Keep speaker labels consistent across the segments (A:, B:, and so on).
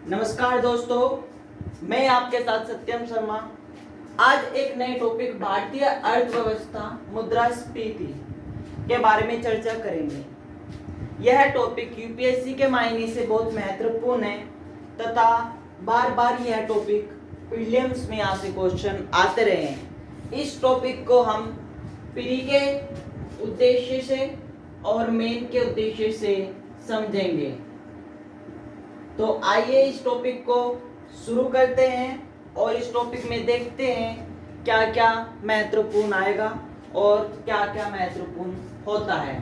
A: नमस्कार दोस्तों, मैं आपके साथ सत्यम शर्मा। आज एक नए टॉपिक भारतीय अर्थव्यवस्था मुद्रास्फीति के बारे में चर्चा करेंगे। यह टॉपिक यूपीएससी के मायने से बहुत महत्वपूर्ण है तथा बार बार यह टॉपिक प्रीलिम्स में यहाँ से क्वेश्चन आते रहे हैं। इस टॉपिक को हम प्री के उद्देश्य से और मेन के उद्देश्य से समझेंगे। तो आइए इस टॉपिक को शुरू करते हैं और इस टॉपिक में देखते हैं क्या क्या महत्वपूर्ण आएगा और क्या क्या महत्वपूर्ण होता है।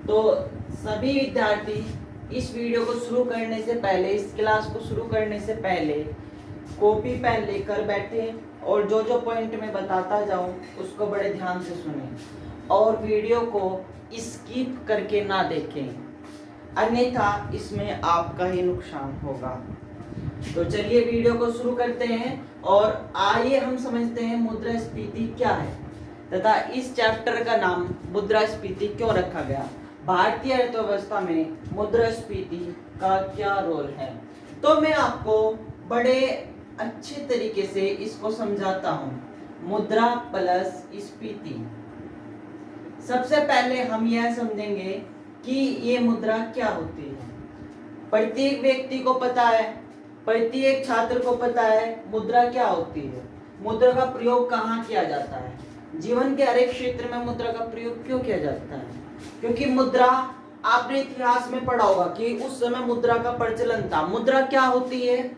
A: तो सभी विद्यार्थी इस वीडियो को शुरू करने से पहले, इस क्लास को शुरू करने से पहले कॉपी पेन लेकर बैठे और जो जो पॉइंट मैं बताता जाऊं उसको बड़े ध्यान से सुनें और वीडियो को स्किप करके ना देखें, अन्यथा इसमें आपका ही नुकसान होगा। तो चलिए वीडियो को शुरू करते हैं और आइए हम समझते हैं मुद्रास्फीति क्या है तथा इस चैप्टर का नाम मुद्रास्फीति क्यों रखा गया। भारतीय अर्थव्यवस्था में मुद्रास्फीति का क्या रोल है। तो मैं आपको बड़े अच्छे तरीके से इसको समझाता हूँ। मुद्रा प्लस स्फीति। सबसे पहले हम यह समझेंगे कि ये मुद्रा क्या होती है। प्रत्येक व्यक्ति को पता है, प्रत्येक छात्र को पता है मुद्रा क्या होती है, मुद्रा का प्रयोग कहाँ किया जाता है। जीवन के हर एक क्षेत्र में मुद्रा का प्रयोग क्यों किया जाता है? क्योंकि मुद्रा, आपने इतिहास में पढ़ा होगा कि उस समय मुद्रा का प्रचलन था। मुद्रा क्या होती है?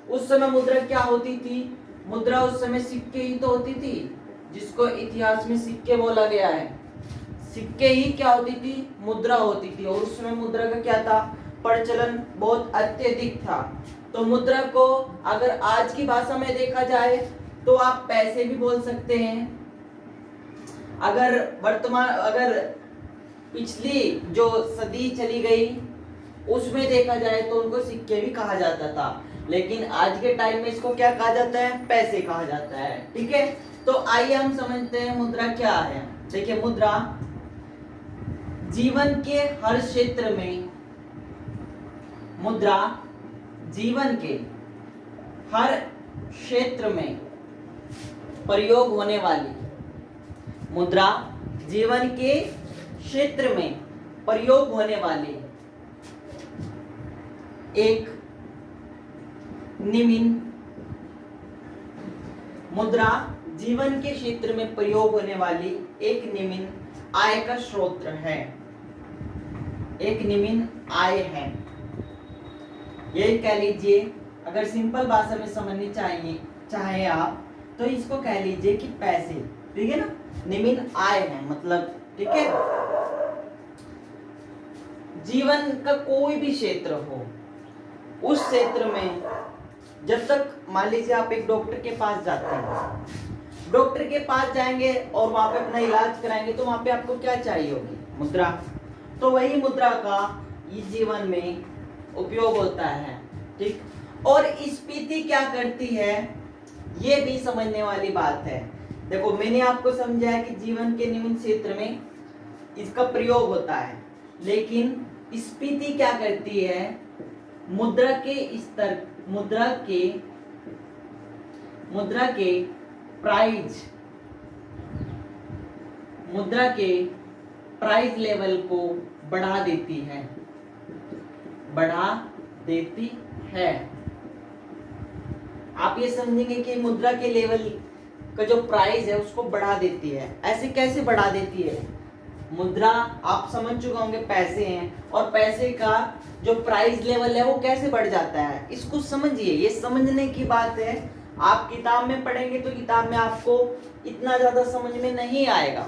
A: उस समय मुद्रा क्या होती थी? मुद्रा उस समय सिक्के ही तो होती थी, जिसको इतिहास में सिक्के बोला गया है। सिक्के ही क्या होती थी? मुद्रा होती थी। और उस समय मुद्रा का क्या था? प्रचलन बहुत अत्यधिक था। तो मुद्रा को अगर आज की भाषा में देखा जाए तो आप पैसे भी बोल सकते हैं। अगर पिछली जो सदी चली गई उसमें देखा जाए तो उनको सिक्के भी कहा जाता था, लेकिन आज के टाइम में इसको क्या कहा जाता है? पैसे कहा जाता है। ठीक है, तो आइए हम समझते हैं मुद्रा क्या है। देखिए, मुद्रा जीवन के हर क्षेत्र में, मुद्रा जीवन के हर क्षेत्र में प्रयोग होने वाली, मुद्रा जीवन के क्षेत्र में प्रयोग होने वाली एक मुद्रा जीवन के क्षेत्र में प्रयोग होने वाली एक निम्न आय का स्रोत है। एक निम्न आय है, ये कह लीजिए। अगर सिंपल भाषा में समझनी चाहे आप तो इसको कह लीजिए कि पैसे। ठीक है ना, निम्न आय है मतलब। ठीक है, जीवन का कोई भी क्षेत्र हो, उस क्षेत्र में जब तक, मान लीजिए आप एक डॉक्टर के पास जाते हैं, डॉक्टर के पास जाएंगे और वहां पे अपना इलाज कराएंगे तो वहां पे आपको क्या चाहिए होगी? मुद्रा। तो वही मुद्रा का इस जीवन में उपयोग होता है। ठीक, और स्फीति क्या करती है ये भी समझने वाली बात है। देखो, मैंने आपको समझाया कि जीवन के निम्न क्षेत्र में इसका प्रयोग होता है, लेकिन स्फीति क्या करती है? मुद्रा के स्तर, मुद्रा के प्राइस लेवल को बढ़ा देती है। आप ये समझेंगे कि मुद्रा के लेवल का जो प्राइस है उसको बढ़ा देती है। ऐसे कैसे बढ़ा देती है? मुद्रा आप समझ चुके होंगे पैसे हैं, और पैसे का जो प्राइस लेवल है वो कैसे बढ़ जाता है, इसको समझिए। ये समझने की बात है। आप किताब में पढ़ेंगे तो किताब में आपको इतना ज्यादा समझ में नहीं आएगा,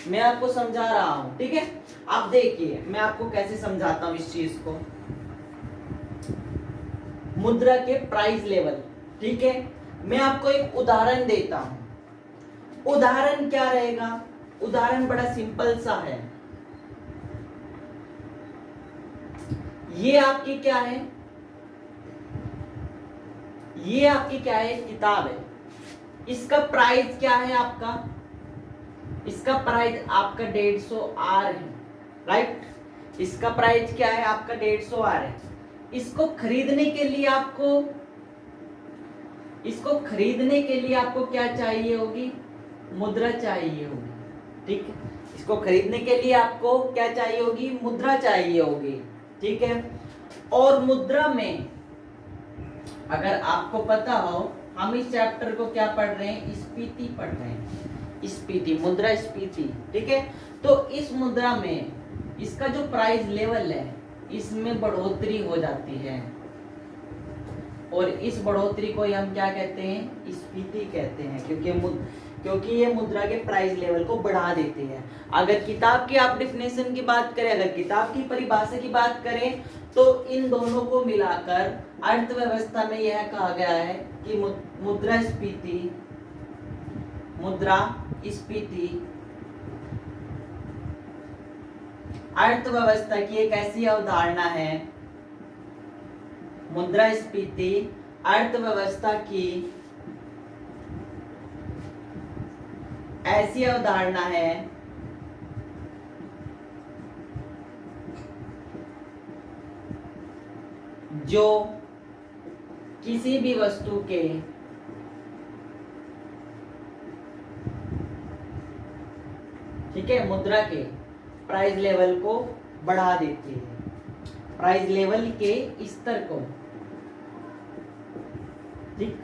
A: मैं आपको समझा रहा हूं। ठीक है, आप देखिए मैं आपको कैसे समझाता हूं इस चीज को। मुद्रा के प्राइस लेवल। ठीक है, मैं आपको एक उदाहरण देता हूं। उदाहरण क्या रहेगा? उदाहरण बड़ा सिंपल सा है। ये आपकी क्या है? ये आपकी क्या है? किताब है। इसका प्राइस क्या है आपका? इसका प्राइस आपका 150 आर है, राइट। इसका प्राइस क्या है आपका? 150 आर है। इसको खरीदने के लिए आपको क्या चाहिए होगी? मुद्रा चाहिए होगी। ठीक है, इसको खरीदने के लिए आपको क्या चाहिए होगी? मुद्रा चाहिए होगी। ठीक है, और मुद्रा में अगर आपको पता हो, हम इस चैप्टर को क्या पढ़ रहे हैं? स्फीति पढ़ रहे हैं। स्फीति, मुद्रा स्फीति। ठीक है, तो इस मुद्रा में इसका जो प्राइस लेवल है इसमें बढ़ोतरी हो जाती है, और इस बढ़ोतरी को हम क्या कहते हैं? स्फीति कहते हैं, क्योंकि ये मुद्रा के प्राइस लेवल को बढ़ा देती है। अगर किताब की आप डिफिनेशन की बात करें, अगर किताब की परिभाषा की बात करें, तो इन दोनों को मिलाकर अर्थव्यवस्था में यह कहा गया है कि मुद्रा स्फीति अर्थव्यवस्था की एक ऐसी अवधारणा है, मुद्रास्फीति अर्थव्यवस्था की ऐसी अवधारणा है जो किसी भी वस्तु के ठीक है मुद्रा के प्राइस लेवल को बढ़ा देती है, प्राइस लेवल के स्तर को ठीक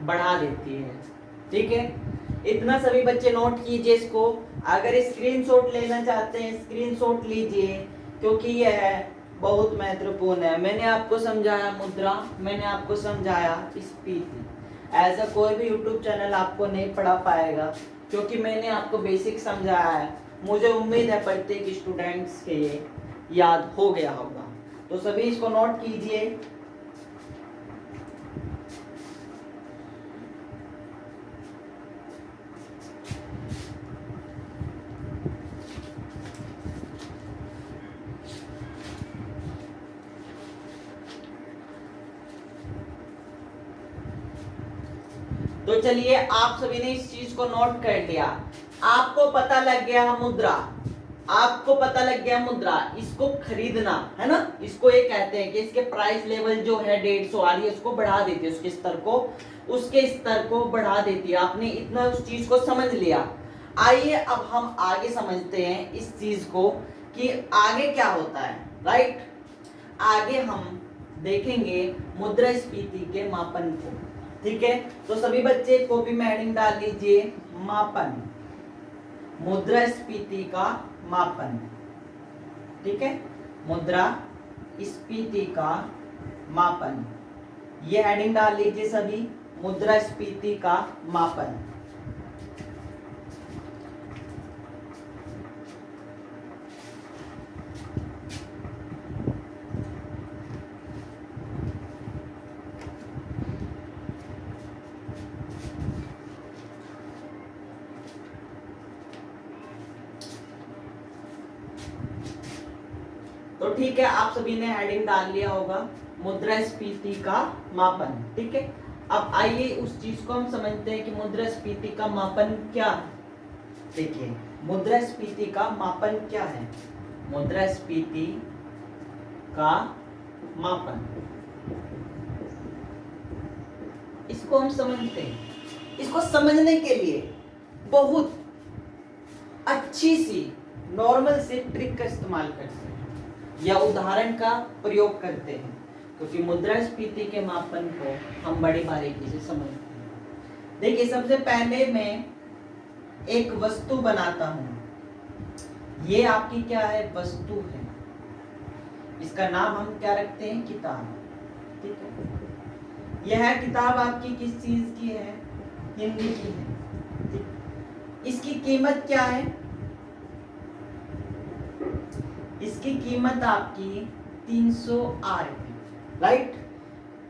A: बढ़ा देती है। ठीक है, इतना सभी बच्चे नोट कीजिए इसको। अगर स्क्रीनशॉट लेना चाहते हैं स्क्रीनशॉट लीजिए, क्योंकि यह बहुत महत्वपूर्ण है। मैंने आपको समझाया मुद्रा, मैंने आपको समझाया स्फीति। ऐसा कोई भी यूट्यूब चैनल आपको नहीं पढ़ा पाएगा, क्योंकि मैंने आपको बेसिक समझाया है। मुझे उम्मीद है प्रत्येक स्टूडेंट्स के ये याद हो गया होगा, तो सभी इसको नोट कीजिए। तो चलिए, आप सभी ने इस चीज को नोट कर लिया। आपको पता लग गया मुद्रा, आपको पता लग गया मुद्रा, इसको खरीदना है ना, इसको ये कहते हैं कि इसके प्राइस लेवल जो है 150 आ रही है, उसको बढ़ा देती है, उसके स्तर को बढ़ा देती है। आपने इतना उस चीज को समझ लिया। आइए अब हम आगे समझते हैं इस चीज को कि आगे क्या होता है। राइट, आगे हम देखेंगे मुद्रास्फीति के मापन को। ठीक है, तो सभी बच्चे कॉपी में हेडिंग डाल लीजिए, मापन, मुद्रास्फीति का मापन। ठीक है, मुद्रास्फीति का मापन, ये हेडिंग डाल लीजिए सभी, मुद्रास्फीति का मापन। तो ठीक है, आप सभी ने हेडिंग डाल लिया होगा, मुद्रास्फीति का मापन। ठीक है, अब आइए उस चीज को हम समझते हैं कि मुद्रास्फीति का मापन क्या है। देखिए, मुद्रास्फीति का मापन क्या है? मुद्रास्फीति का मापन, इसको हम समझते हैं। इसको समझने के लिए बहुत अच्छी सी नॉर्मल से ट्रिक का इस्तेमाल करते हैं या उदाहरण का प्रयोग करते हैं, क्योंकि मुद्रास्फीति के मापन को हम बड़ी बारीकी से समझते हैं। देखिए, सबसे पहले मैं एक वस्तु बनाता हूं। ये आपकी क्या है? वस्तु है। इसका नाम हम क्या रखते हैं? किताब। ठीक है, यह किताब आपकी किस चीज की है? हिंदी की है। इसकी कीमत क्या है? इसकी कीमत आपकी 300 आर। राइट,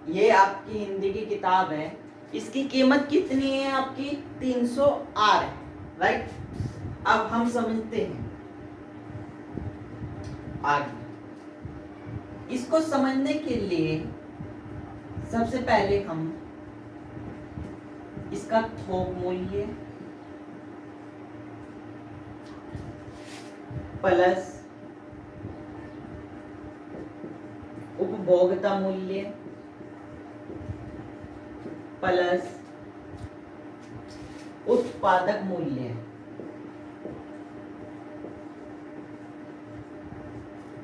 A: ये आपकी हिंदी की किताब है, इसकी कीमत कितनी है? आपकी 300 आर है। राइट, अब हम समझते हैं आगे। इसको समझने के लिए सबसे पहले हम इसका थोक मूल्य प्लस उपभोक्ता मूल्य प्लस उत्पादक मूल्य,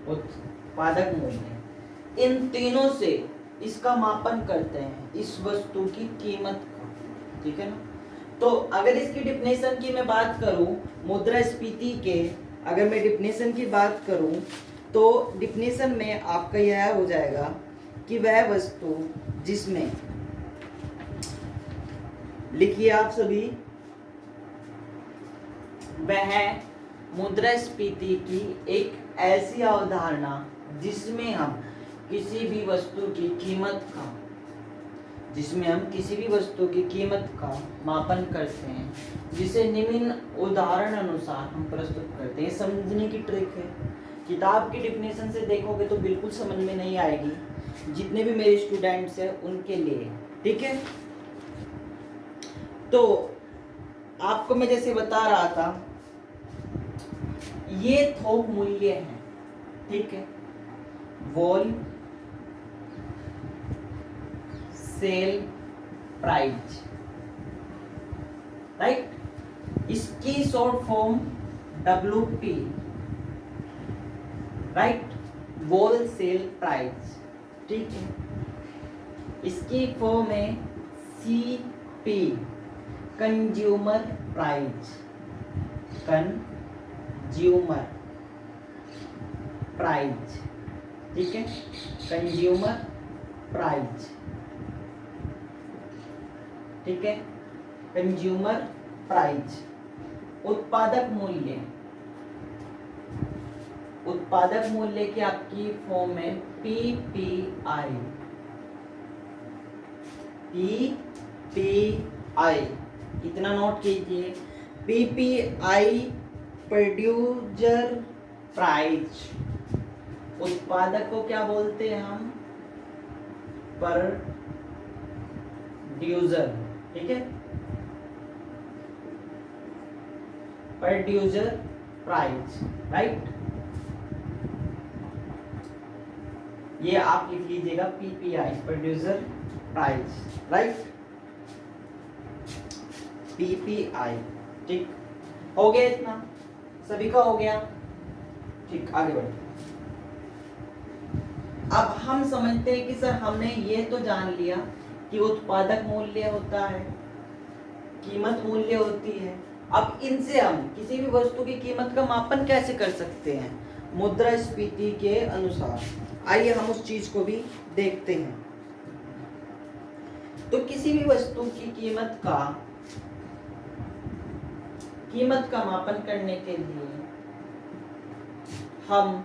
A: उत्पादक मूल्य, इन तीनों से इसका मापन करते हैं, इस वस्तु की कीमत का। ठीक है ना। तो अगर इसकी डिफिनेशन की मैं बात करूं, मुद्रास्फीति के अगर मैं डिफिनेशन की बात करूं तो डिफिनेशन में आपका यह हो जाएगा कि वह वस्तु जिसमें, लिखिए आप सभी, वह मुद्रास्फीति की एक ऐसी अवधारणा जिसमें हम किसी भी वस्तु की कीमत का, जिसमें हम किसी भी वस्तु की कीमत का मापन करते हैं, जिसे निम्न उदाहरण अनुसार हम प्रस्तुत करते हैं। समझने की ट्रिक है, किताब की डिफिनेशन से देखोगे तो बिल्कुल समझ में नहीं आएगी, जितने भी मेरे स्टूडेंट्स हैं उनके लिए। ठीक है। तो आपको मैं जैसे बता रहा था, ये थोक मूल्य है। ठीक है। Wholesale price, right. इसकी short form WP, right, wholesale price. ठीक है। इसकी फॉर्म है CP, consumer price, consumer price. ठीक है। Consumer price. ठीक है। Consumer price. उत्पादक मूल्य, उत्पादक मूल्य की आपकी फॉर्म है PPI, PPI, इतना नोट कीजिए, PPI प्रोड्यूसर प्राइस। उत्पादक को क्या बोलते हैं हम? प्रोड्यूसर। ठीक है। Producer price, right. ये आप लिख लीजिएगा PPI, producer price, right. PPI। ठीक, हो गया इतना? सभी का हो गया? ठीक, आगे बढ़ते। अब हम समझते हैं कि सर हमने ये तो जान लिया कि उत्पादक मूल्य होता है, कीमत मूल्य होती है। अब इनसे हम किसी भी वस्तु की कीमत का मापन कैसे कर सकते हैं? मुद्रास्फीति के अनुसार। आइए हम उस चीज को भी देखते हैं। तो किसी भी वस्तु की कीमत का मापन करने के लिए हम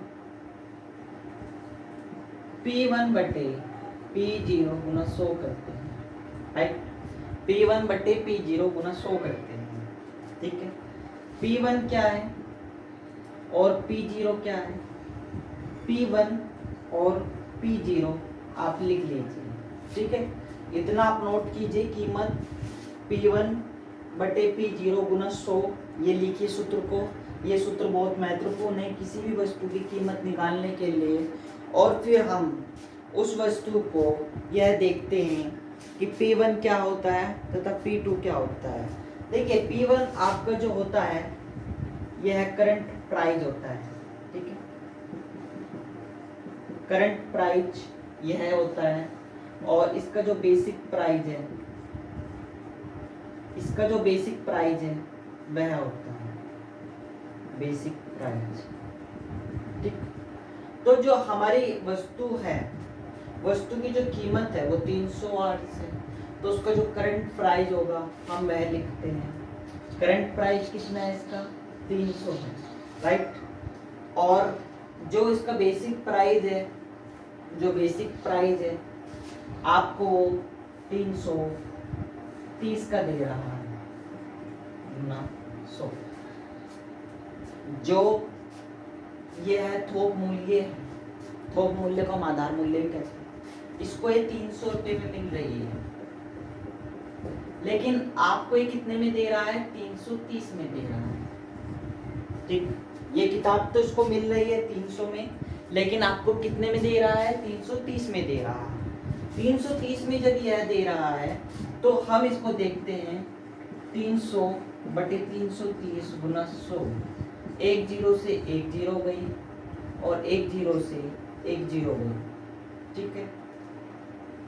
A: P1 बटे P0 गुना 100 करते हैं, राइट। P1 बटे P0 गुना 100 करते हैं। ठीक है। P1 क्या है और P0 क्या है? P1 और P0 आप लिख लीजिए। ठीक है। इतना आप नोट कीजिए, कीमत P1 बटे P0 गुना 100, ये लिखिए सूत्र को। ये सूत्र बहुत महत्वपूर्ण है किसी भी वस्तु की कीमत निकालने के लिए। और फिर हम उस वस्तु को यह देखते हैं कि P1 क्या होता है तथा P2 क्या होता है। देखिए, P1 आपका जो होता है यह करंट प्राइस होता है। ठीक है। करंट प्राइस यह होता है, और इसका जो बेसिक प्राइस है, इसका जो बेसिक प्राइस है वह होता है बेसिक प्राइस। ठीक। तो जो हमारी वस्तु है, वस्तु की जो कीमत है वो 308 है, तो उसका जो करंट प्राइस होगा हम वह लिखते हैं। करंट प्राइस कितना है इसका? 300 है, राइट। और जो इसका बेसिक प्राइस है, जो बेसिक प्राइस है आपको 330 का दे रहा है गुना 100। जो ये है थोक मूल्य है, थोक मूल्य को हम आधार मूल्य भी कहते हैं। इसको ये 300 रुपये में मिल रही है, लेकिन आपको ये कितने में दे रहा है? 330 में दे रहा है। ठीक। ये किताब तो इसको मिल रही है 300 में, लेकिन आपको कितने में दे रहा है, 330 में दे रहा है। 330 में जब यह दे रहा है तो हम इसको देखते हैं 300 बटे 330 गुना 100, एक जीरो से एक जीरो गई और एक जीरो से एक जीरो गई, ठीक है।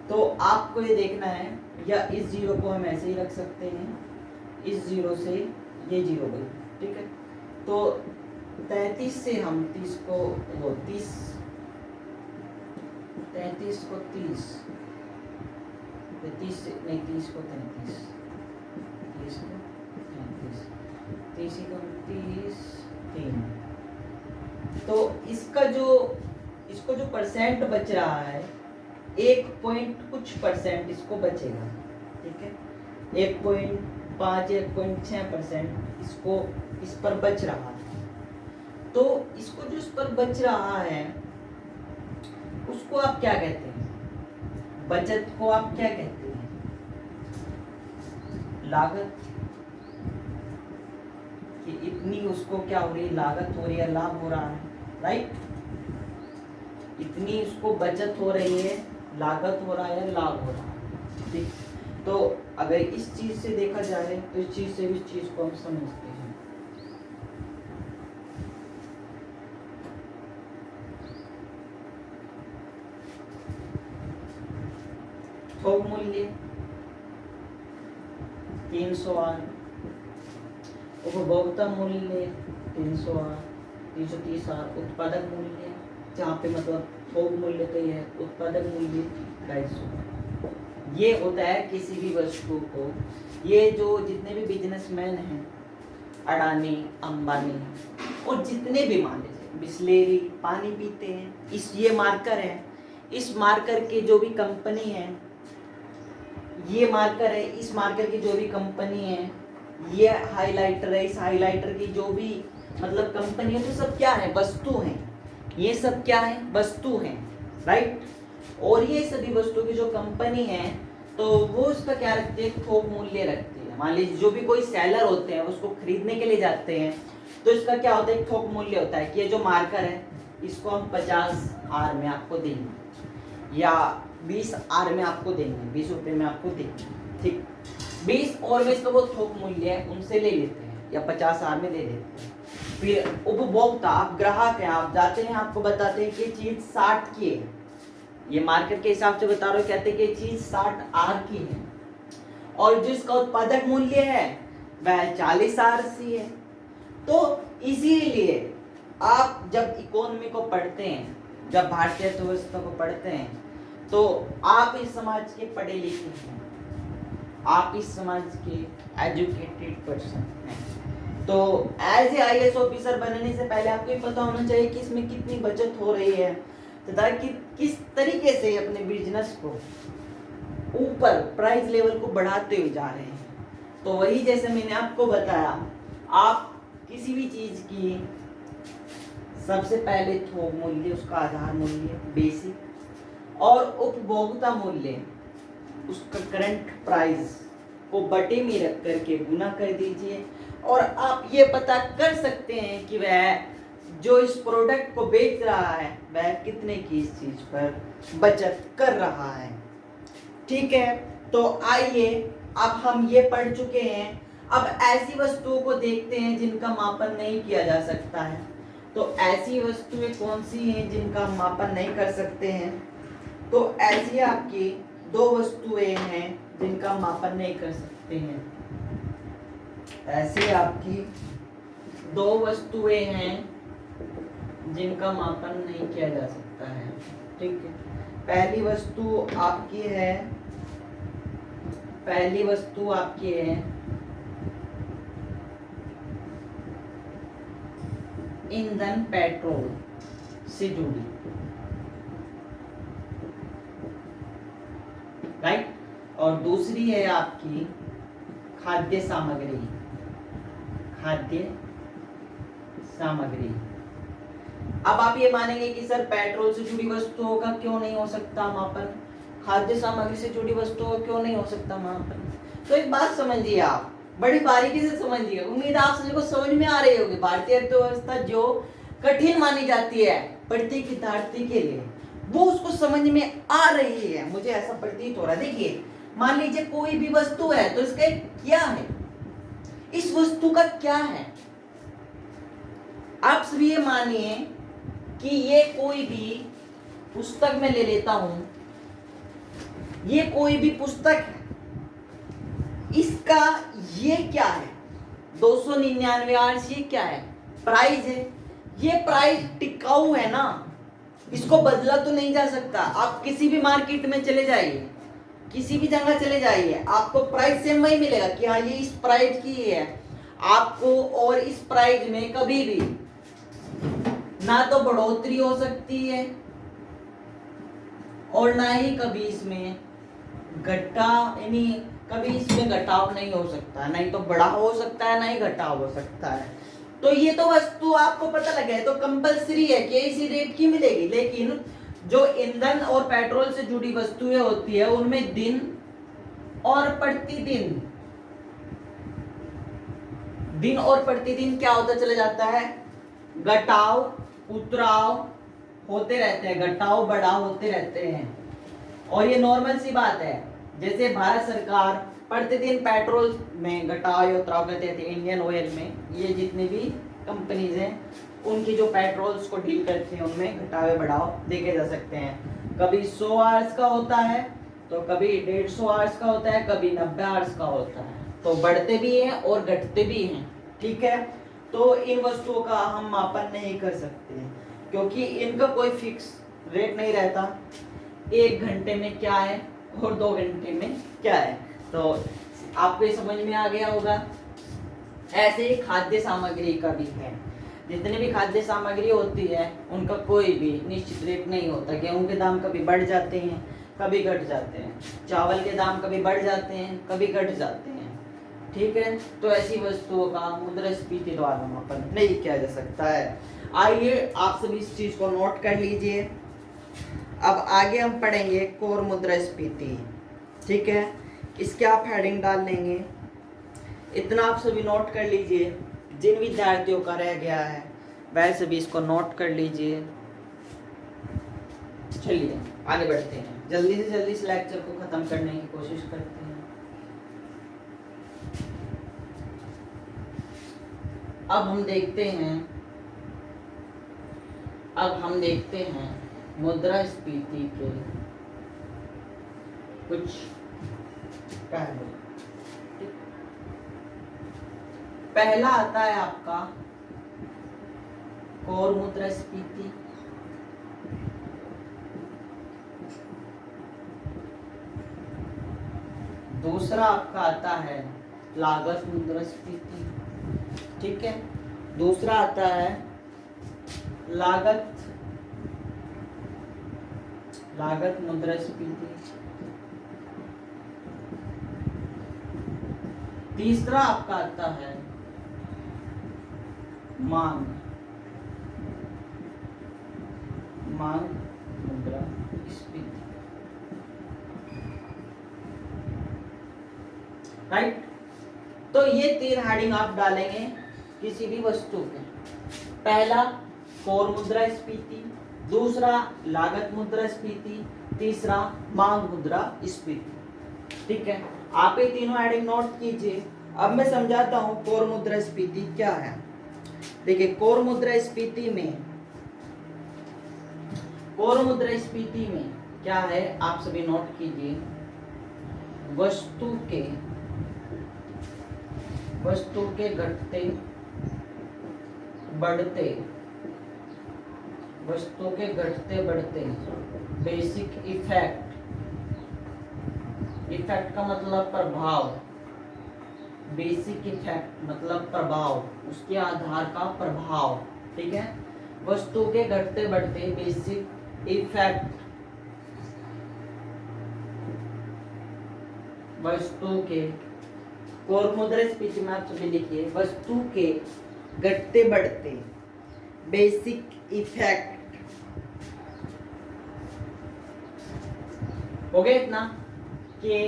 A: तो आपको ये देखना है, या इस जीरो को हम ऐसे ही रख सकते हैं, इस जीरो से ये जीरो गई, ठीक है। तो 33 से हम 30 को वो 30 33 को 30 30 से नहीं 30 को 33 30 को 33 30 को 30 3। तो इसको जो परसेंट बच रहा है, 1 पॉइंट कुछ परसेंट इसको बचेगा, ठीक है। 1.5 1.6% इसको इस पर बच रहा है। तो इसको जो इस पर बच रहा है उसको आप क्या कहते हैं, बचत को आप क्या कहते हैं, लागत। कि इतनी उसको क्या हो रही है, लागत हो रही है, लाभ हो रहा है, राइट। इतनी उसको बचत हो रही है, लागत हो रहा है, लाभ हो रहा है, ठीक। तो अगर इस चीज से देखा जाए तो इस चीज से इस चीज को हम समझते हैं। थोक मूल्य 308, उपभोक्ता मूल्य 308, 330, उत्पादक मूल्य जहाँ पे मतलब थोक मूल्य तो ये है, उत्पादक मूल्य 250। ये होता है किसी भी वस्तु को, ये जो जितने भी बिजनेसमैन हैं, अडानी अंबानी और जितने भी मान लीजिए बिस्लेरी पानी पीते हैं, इस ये मार्कर है, इस मार्कर के जो भी कंपनी है, ये मार्कर है, इस मार्कर की जो भी कंपनी है, ये हाइलाइटर है, इस हाइलाइटर की जो भी मतलब कंपनी है, तो सब क्या है, वस्तु हैं। ये सब क्या है, वस्तु हैं, राइट। और ये सभी वस्तु की जो कंपनी है तो वो इसका क्या रखती है, थोक मूल्य रखती है। मान लीजिए जो भी कोई सेलर होते हैं उसको खरीदने के लिए जाते हैं तो इसका क्या होता है, थोक मूल्य होता है कि ये जो मार्कर है इसको हम 50 आर में आपको देंगे या 20 आर में आपको देंगे, 20 रुपए में आपको देंगे, ठीक। 20 और में इसका वो थोक मूल्य है उनसे ले लेते हैं या 50 आर में दे देते हैं। फिर उपभोक्ता, आप ग्राहक हैं, आप जाते हैं, आपको बताते हैं कि ये चीज 60 की है, ये मार्केट के हिसाब से बता रहे हो, कहते हैं कि ये चीज 60 आर की है और जो इसका उत्पादक मूल्य है वह 40 आर सी है। तो इसीलिए आप जब इकोनॉमी को पढ़ते हैं, जब भारतीय अर्थव्यवस्था को पढ़ते हैं, तो आप इस समाज के पढ़े लिखे हैं, आप इस समाज के एजुकेटेड पर्सन हैं। तो एज ए IAS ऑफिसर बनने से पहले आपको ये पता होना चाहिए कि इसमें कितनी बचत हो रही है तथा कि किस तरीके से अपने बिजनेस को ऊपर प्राइस लेवल को बढ़ाते हुए जा रहे हैं। तो वही जैसे मैंने आपको बताया, आप किसी भी चीज की सबसे पहले थोक मूल्य, उसका आधार मूल्य बेसिक, और उपभोक्ता मूल्य उसका करंट प्राइस को बटे में रख करके गुना कर दीजिए और आप ये पता कर सकते हैं कि वह जो इस प्रोडक्ट को बेच रहा है वह कितने की इस चीज पर बचत कर रहा है, ठीक है। तो आइए अब हम ये पढ़ चुके हैं, अब ऐसी वस्तुओं को देखते हैं जिनका मापन नहीं किया जा सकता है। तो ऐसी वस्तुएं कौन सी हैं जिनका मापन नहीं कर सकते हैं, तो ऐसी आपकी 2 वस्तुएं हैं जिनका मापन नहीं कर सकते हैं। ऐसी आपकी 2 वस्तुएं हैं जिनका मापन नहीं किया जा सकता है, ठीक है। पहली वस्तु आपकी है ईंधन पेट्रोल से जुड़ी, राइट। और दूसरी है आपकी खाद्य सामग्री। अब आप ये मानेंगे कि सर पेट्रोल से जुड़ी वस्तुओं का क्यों नहीं हो सकता मापन, खाद्य सामग्री से जुड़ी वस्तुओं का क्यों नहीं हो सकता मापन। तो एक बात समझिए, आप बड़ी बारीकी से समझिए, उम्मीद आप सभी को समझ में आ रही होगी। भारतीय अर्थव्यवस्था जो कठिन मानी जाती है प्रत्येक हितार्थी के लिए वो उसको समझ में आ रही है, मुझे ऐसा प्रतीत हो रहा है। देखिए मान लीजिए कोई भी वस्तु है तो इसका क्या है, इस वस्तु का क्या है। आप सब ये मानिए कि ये कोई भी पुस्तक में ले लेता हूं, ये कोई भी पुस्तक है, इसका ये क्या है 299 आर्स, ये क्या है प्राइस है। ये प्राइस टिकाऊ है ना, इसको बदला तो नहीं जा सकता। आप किसी भी मार्केट में चले जाइए, किसी भी जगह चले जाइए, आपको प्राइस सेम वही मिलेगा कि हाँ ये इस प्राइस की है आपको, और इस प्राइस में कभी भी ना तो बढ़ोतरी हो सकती है और ना ही कभी इसमें यानी कभी इसमें घटाव नहीं हो सकता, नहीं तो बड़ा हो सकता है ना ही घटाव हो सकता है। तो ये तो वस्तु आपको पता लगा है, तो कंपलसरी है कि इसी रेट की मिलेगी। लेकिन जो ईंधन और पेट्रोल से जुड़ी वस्तुएं होती है उनमें दिन और प्रतिदिन क्या होता चला जाता है, घटाव उतराव होते रहते हैं, घटाव बढ़ाव होते रहते हैं। और ये नॉर्मल सी बात है। जैसे भारत सरकार प्रतिदिन पेट्रोल में घटाव उतराव करते रहती है, इंडियन ऑयल में ये जितनी भी कंपनीज हैं उनकी जो पेट्रोल्स को डील करती हैं उनमें घटावे बढ़ाव देखे जा सकते हैं। कभी 100 आवर्स का होता है तो कभी 150 आवर्स का होता है, कभी 90 आवर्स का होता है। तो बढ़ते भी हैं और घटते भी हैं, ठीक है। तो इन वस्तुओं का हम मापन नहीं कर सकते क्योंकि इनका कोई फिक्स रेट नहीं रहता, 1 घंटे में क्या है और 2 घंटे में क्या है। तो आपको ये समझ में आ गया होगा। ऐसे ही खाद्य सामग्री का भी है, जितनी भी खाद्य सामग्री होती है उनका कोई भी निश्चित रेट नहीं होता। गेहूं के दाम कभी बढ़ जाते हैं कभी घट जाते हैं, चावल के दाम कभी बढ़ जाते हैं कभी घट जाते हैं, ठीक है। तो ऐसी वस्तुओं का मुद्रास्फीति द्वारा मापन नहीं किया जा सकता है। आइए आप सभी इस चीज को नोट कर लीजिए। अब आगे हम पढ़ेंगे कोर मुद्रास्फीति, ठीक है। इसके आप हेडिंग डाल लेंगे, इतना आप सभी नोट कर लीजिए। जिन विद्यार्थियों का रह गया है वह सभी इसको नोट कर लीजिए। चलिए आगे बढ़ते हैं, जल्दी से जल्दी इस लेक्चर को खत्म करने की कोशिश करते हैं। अब हम देखते हैं मुद्रास्फीति के कुछ पहलू। पहला आता है आपका कोर मुद्रास्फीति, दूसरा आपका आता है लागत मुद्रास्फीति, ठीक है। दूसरा आता है लागत मुद्रास्फीति। तीसरा आपका आता है मांग मुद्रास्फीति, राइट। तो ये 3 हेडिंग आप डालेंगे किसी भी वस्तु के। पहला कोर मुद्रास्फीति, दूसरा लागत मुद्रास्फीति, तीसरा मांग मुद्रास्फीति, ठीक है। आप ये तीनों हेडिंग नोट कीजिए। अब मैं समझाता हूं कोर मुद्रास्फीति क्या है। देखिए कोर मुद्रास्फीति में क्या है आप सभी नोट कीजिए। वस्तु के घटते बढ़ते बेसिक इफेक्ट का मतलब प्रभाव, बेसिक इफेक्ट मतलब प्रभाव, उसके आधार का प्रभाव, ठीक है। वस्तु के घटते बढ़ते बेसिक इफेक्ट, वस्तु के कोर मुद्रास्फीति में आप सभी लिखिए वस्तु के घटते बढ़ते बेसिक इफेक्ट। हो गया इतना के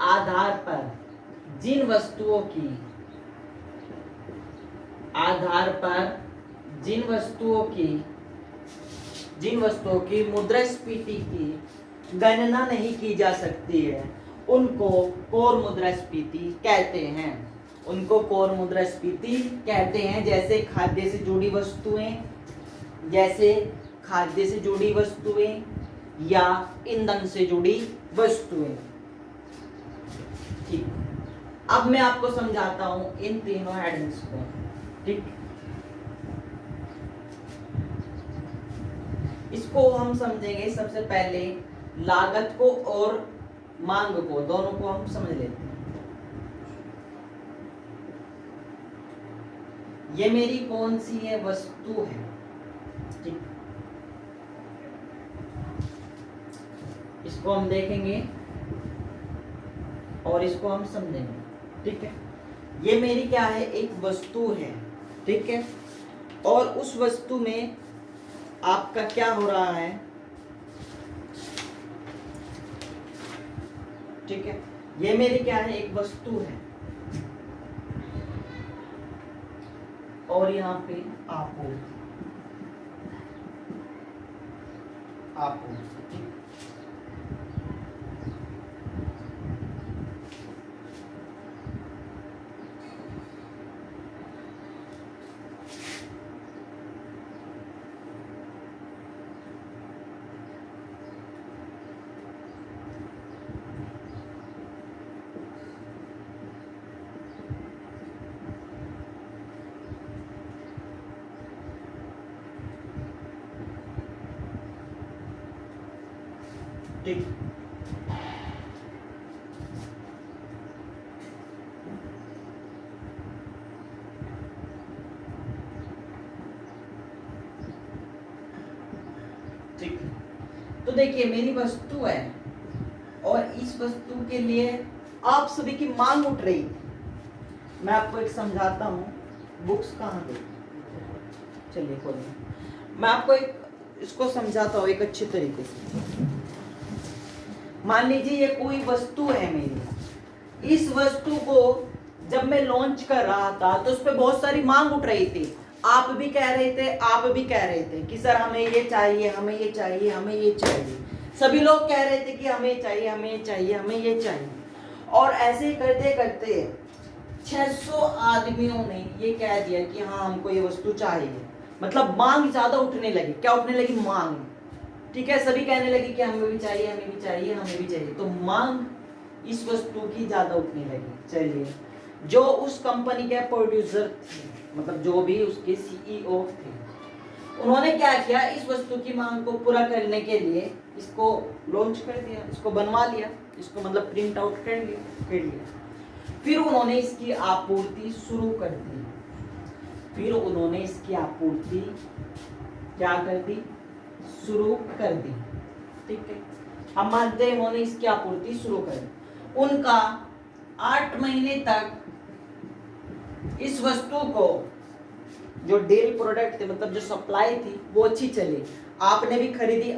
A: आधार पर जिन वस्तुओं की मुद्रास्फीति की गणना नहीं की जा सकती है उनको कोर मुद्रास्फीति कहते हैं। उनको कोर मुद्रास्फीति कहते हैं। जैसे खाद्य से जुड़ी वस्तुएं या ईंधन से जुड़ी वस्तुएं। ठीक, अब मैं आपको समझाता हूं इन तीनों हेडिंग्स को। ठीक, इसको हम समझेंगे। सबसे पहले लागत को और मांग को, दोनों को हम समझ लेते हैं। ये मेरी कौन सी है वस्तु है। ठीक, इसको हम देखेंगे और इसको हम समझेंगे। ठीक है, ये मेरी क्या है, एक वस्तु है। ठीक है, और उस वस्तु में आपका क्या हो रहा है। ठीक है, ये मेरी क्या है, एक वस्तु है और यहाँ पे आपूर्ति। ठीक, ठीक। तो देखिए मेरी वस्तु है और इस वस्तु के लिए आप सभी की मांग उठ रही है। मैं आपको एक समझाता हूँ। बुक्स कहाँ गई, चलिए खोलिए। मैं आपको एक इसको समझाता हूँ एक अच्छे तरीके से। मान लीजिए ये कोई वस्तु है मेरी। इस वस्तु को जब मैं लॉन्च कर रहा था तो उस पर बहुत सारी मांग उठ रही थी। आप भी कह रहे थे कि सर हमें ये चाहिए, हमें ये चाहिए, हमें ये चाहिए। सभी लोग कह रहे थे कि हमें ये चाहिए, हमें ये चाहिए, हमें ये चाहिए। और ऐसे करते करते 600 आदमियों ने ये कह दिया कि हाँ हमको ये वस्तु चाहिए। मतलब मांग ज्यादा उठने लगी। क्या उठने लगी, मांग। ठीक है, सभी कहने लगे कि हमें भी चाहिए, हमें भी चाहिए, हमें भी चाहिए। तो मांग इस वस्तु की ज्यादा उठने लगी। चलिए, जो उस कंपनी के प्रोड्यूसर थे, मतलब जो भी उसके सीईओ थे, उन्होंने क्या किया, इस वस्तु की मांग को पूरा करने के लिए इसको लॉन्च कर दिया, इसको बनवा लिया, इसको मतलब प्रिंट आउट कर लिया। फिर उन्होंने इसकी आपूर्ति शुरू कर दी। क्या कर दी, शुरू कर दी। ठीक है, हम मानते हैं उन्होंने इसकी आपूर्ति शुरू कर दी। उनका 8 महीने तक इस वस्तु को जो डील प्रोडक्ट थे, मतलब जो सप्लाई थी, वो अच्छी चली। आपने भी खरीदी।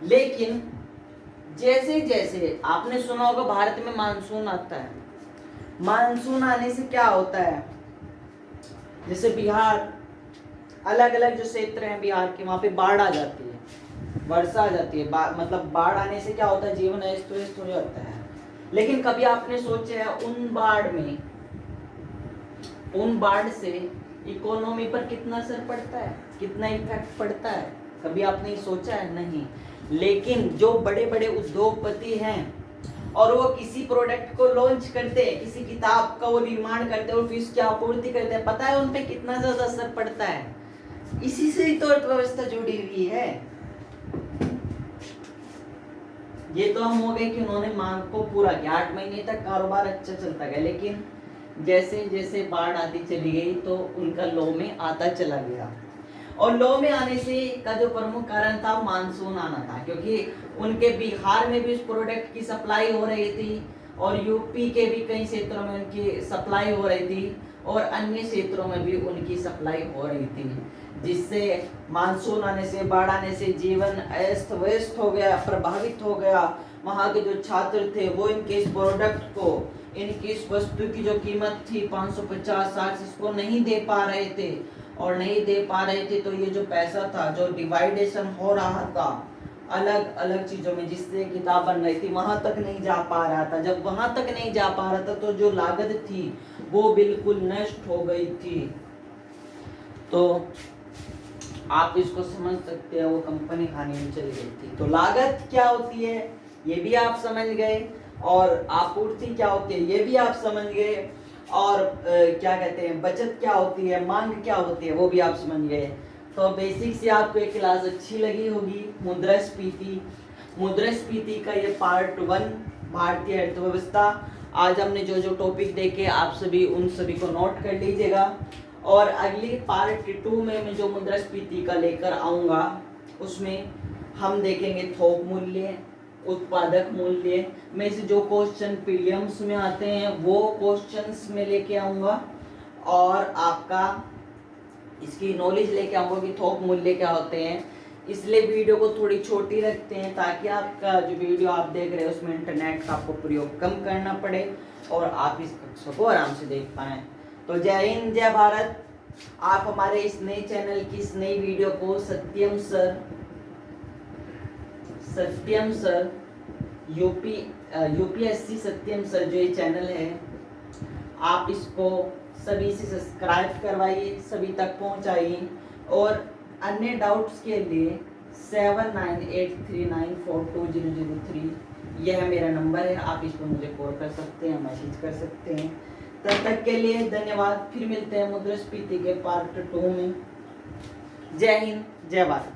A: लेकिन जैसे जैसे आपने सुना होगा भारत में मानसून आता है। मानसून आने से क्या होता है, जैसे बिहार, अलग अलग जो क्षेत्र हैं बिहार के, वहां पे बाढ़ आ जाती है, वर्षा आ जाती है। मतलब बाढ़ आने से क्या होता है, जीवन अस्त व्यस्त हो जाता है। लेकिन कभी आपने सोचा है उन बाढ़ से इकोनॉमी पर कितना असर पड़ता है, कितना इफेक्ट पड़ता है? कभी आपने सोचा है? नहीं। लेकिन जो बड़े बड़े उद्योगपति हैं और वो किसी प्रोडक्ट को लॉन्च करते हैं, किसी किताब का वो निर्माण करते हैं और फिर उसकी आपूर्ति करते हैं, पता है उन पे कितना ज्यादा असर पड़ता है? इसी से ही तो अर्थव्यवस्था जुड़ी हुई है। ये तो हम हो गए कि उन्होंने मांग को पूरा किया, 8 महीने तक कारोबार अच्छा चलता गया। लेकिन जैसे जैसे बाढ़ आती चली गई तो उनका लो में आता चला गया। और लो में आने से का जो प्रमुख कारण था, मानसून आना था। क्योंकि उनके बिहार में भी उस प्रोडक्ट की सप्लाई हो रही थी और यूपी के भी कई क्षेत्रों में उनकी सप्लाई हो रही थी और अन्य क्षेत्रों में भी उनकी सप्लाई हो रही थी, जिससे मानसून आने से, बाढ़ आने से जीवन अस्त व्यस्त हो गया, प्रभावित हो गया। वहाँ के जो छात्र थे वो इनके इस प्रोडक्ट को, इनकी इस वस्तु की जो कीमत थी 550-60, इसको नहीं दे पा रहे थे। और नहीं दे पा रहे थे तो ये जो पैसा था, जो डिवाइडेशन हो रहा था अलग अलग चीजों में जिससे किताब बन रही थी, वहां तक नहीं जा पा रहा था। जब वहां तक नहीं जा पा रहा था तो जो लागत थी वो बिल्कुल नष्ट हो गई थी। तो आप इसको समझ सकते हैं, वो कंपनी खाने में चली गई थी। तो लागत क्या होती है ये भी आप समझ गए, और आपूर्ति क्या होती है ये भी आप समझ गए, और क्या कहते हैं बचत क्या होती है, मांग क्या होती है वो भी आप समझ गए। तो बेसिक से आपको ये क्लास अच्छी लगी होगी। मुद्रास्फीति, मुद्रास्फीति का ये पार्ट 1 भारतीय अर्थव्यवस्था। आज हमने जो जो टॉपिक देखे आप सभी उन सभी को नोट कर लीजिएगा, और अगली पार्ट 2 में मैं जो मुद्रास्फीति का लेकर आऊँगा उसमें हम देखेंगे थोक मूल्य, उत्पादक मूल्य में से जो क्वेश्चन प्रीलिम्स में आते हैं वो क्वेश्चंस में लेके आऊँगा, और आपका इसकी नॉलेज लेके आऊँगा कि थोक मूल्य क्या होते हैं। इसलिए वीडियो को थोड़ी छोटी रखते हैं ताकि आपका जो वीडियो आप देख रहे हैं उसमें इंटरनेट का आपको प्रयोग कम करना पड़े और आप इस कक्षा को आराम से देख पाएँ। तो जय हिंद, जय भारत। आप हमारे इस नए चैनल की इस नई वीडियो को सत्यम सर यूपीएससी सत्यम सर जो ये चैनल है, आप इसको सभी से सब्सक्राइब करवाइए, सभी तक पहुंचाइए, और अन्य डाउट्स के लिए 7983942003 यह मेरा नंबर है, आप इस पर मुझे कॉल कर सकते हैं, मैसेज कर सकते हैं। तब तक के लिए धन्यवाद। फिर मिलते हैं मुद्रास्फीति के पार्ट 2 में। जय हिंद, जय भारत।